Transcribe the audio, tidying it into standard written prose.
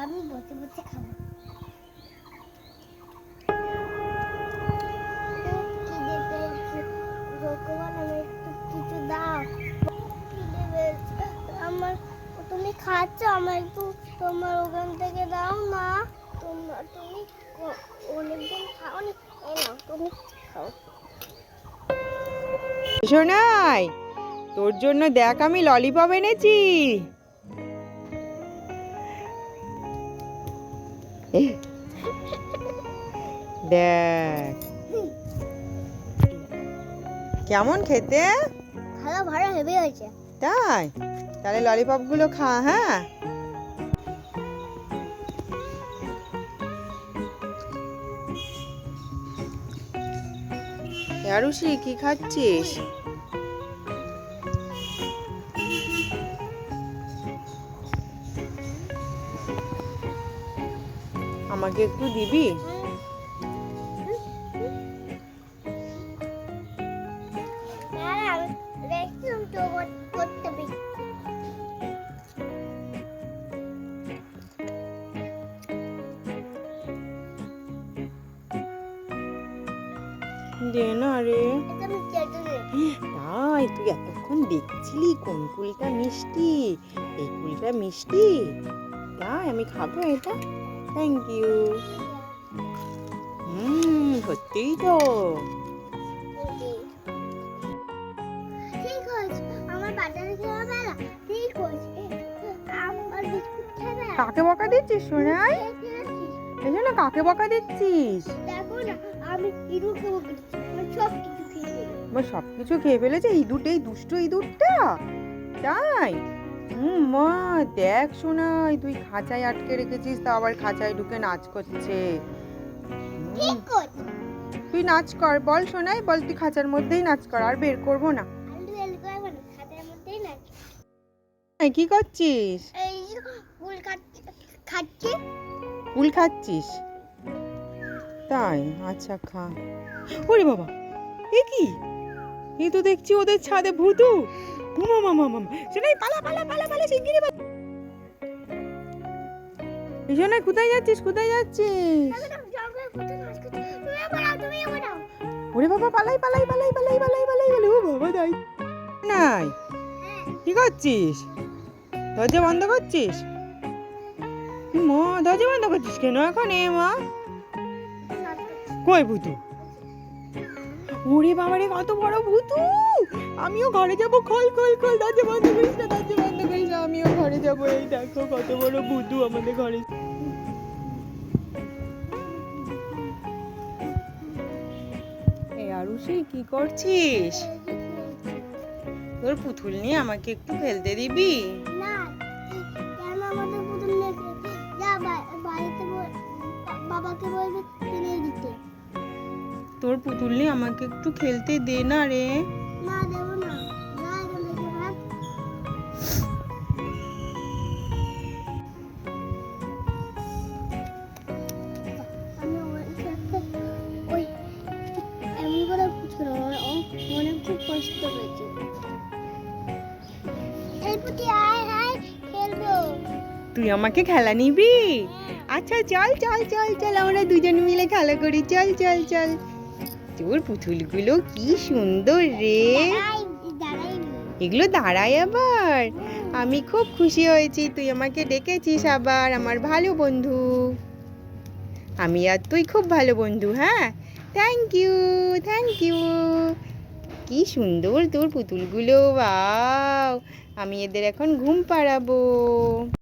আমি বসে বসে খাবো। খিদে পেয়েছে, ভগবান আমি একটু কিছু দাও। খিদে পেয়েছে আমার, তুমি খাচ্ছ, আমার একটু তোমার ওখান থেকে দাও না। তুমি অনেকদিন খাওনি, এই নাও তুমি খাও। শোনাই, তোর জন্য দেখ আমি ললিপপ এনেছি। দেখ কেমন খেতে। ভালো ভালো হেভি হয়েছে। তাই তাহলে ললিপপ গুলো খা। হ্যাঁ, আরুষি কি খাচ্ছিস? আমাকে একটু দিবি? দে না রে। তাই তুই এতক্ষণ দেখছিলি কোন কুলটা মিষ্টি? এই কুলটা মিষ্টি। তাই আমি খাবো এটা। Thank you. সত্যিই তো। ঠিক আছে, আমার বাজারে যাওয়া বেলা ঠিক হয়েছে। আমার বিস্কুট খাবে। কাকে বকা দিচ্ছিস সোনাই? এই জন্য কাকে বকা দিচ্ছিস? দেখো না, আমি ইঁদুরকে বকা দিচ্ছি, আমার সব কিছু খেয়ে ফেলে। আমার সবকিছু খেয়ে ফেলেছে ইঁদুরটা, এই দুষ্ট ইঁদুরটা। তাই মা দেখ সোনাই, তুই খাঁচায় আটকে রেখেছিস, তা আবার খাঁচায় ঢুকে নাচ করছে। ঠিক করছে। তুই নাচ কর, বল সোনাই, বল তুই খাঁচার মধ্যেই নাচ কর, আর বের করবো না। আলু আলু করে মানে খাতার মধ্যেই না। এই কি করছিস? এই যে ফুল খাচ্ছি। কুল খাচ্ছিস? তাই আচ্ছা খা। ওরে বাবা, এ কি? এ তো দেখছি ওদের ছাদে ভূতু। মামা মামা মামা, সোনাই পালা পালা পালা পালা, শিগগিরই পালা। এই সোনাই কোথায় যাচ্ছিস, কোথায় যাচ্ছিস? ওরে বাবা, পালাই পালাই পালাই পালাই পালাই পালাই পালাই। ও বাবা দাই নাই। কি করছিস? দরজা বন্ধ করছিস? মা দরজা বন্ধ করছিস কেন এখন? এ মা কই ভূতু? ওরে বাবা রে, কত বড় ভূতু! আমিও ঘরে যাব। খোল খোল খোল, দরজা বন্ধ করিস না, দরজা বন্ধ করিস না, আমিও ঘরে যাব। এই দেখো কত বড় ভূতু আমাদের ঘরে। এই আরুষি কি করছিস? তোর পুতুল নিয়ে আমাকে একটু খেলতে দিবি? না, কেন আমাদের পুতুল নেবে? যা বাড়িতে বাবাকে বলবে কিনে দিতে। তোর পুতুল নিয়ে আমাকে একটু খেলতে দে না রে। না, দেবো না। যা এখান থেকে ভাগ। আমি ওই এমন করে পুতুল মনে খুব কষ্ট হয়েছে। এই পুটি আয় আয় খেলবো। তুই আমাকে খেলা নিবি? আচ্ছা চল চল চল চল, আমরা দুজন মিলে খেলা করি। চল চল চল। তোর পুতুলগুলো কি সুন্দর রে। দাঁড়াই এগুলো দাঁড়ায় আবার? আমি খুব খুশি হয়েছি তুই আমাকে ডেকেছিস আবার, আমার ভালো বন্ধু। আমি আর তুই খুব ভালো বন্ধু। হ্যাঁ, থ্যাংক ইউ থ্যাংক ইউ। কি সুন্দর তোর পুতুলগুলো, ওয়াও! আমি এদের এখন ঘুম পাড়াবো।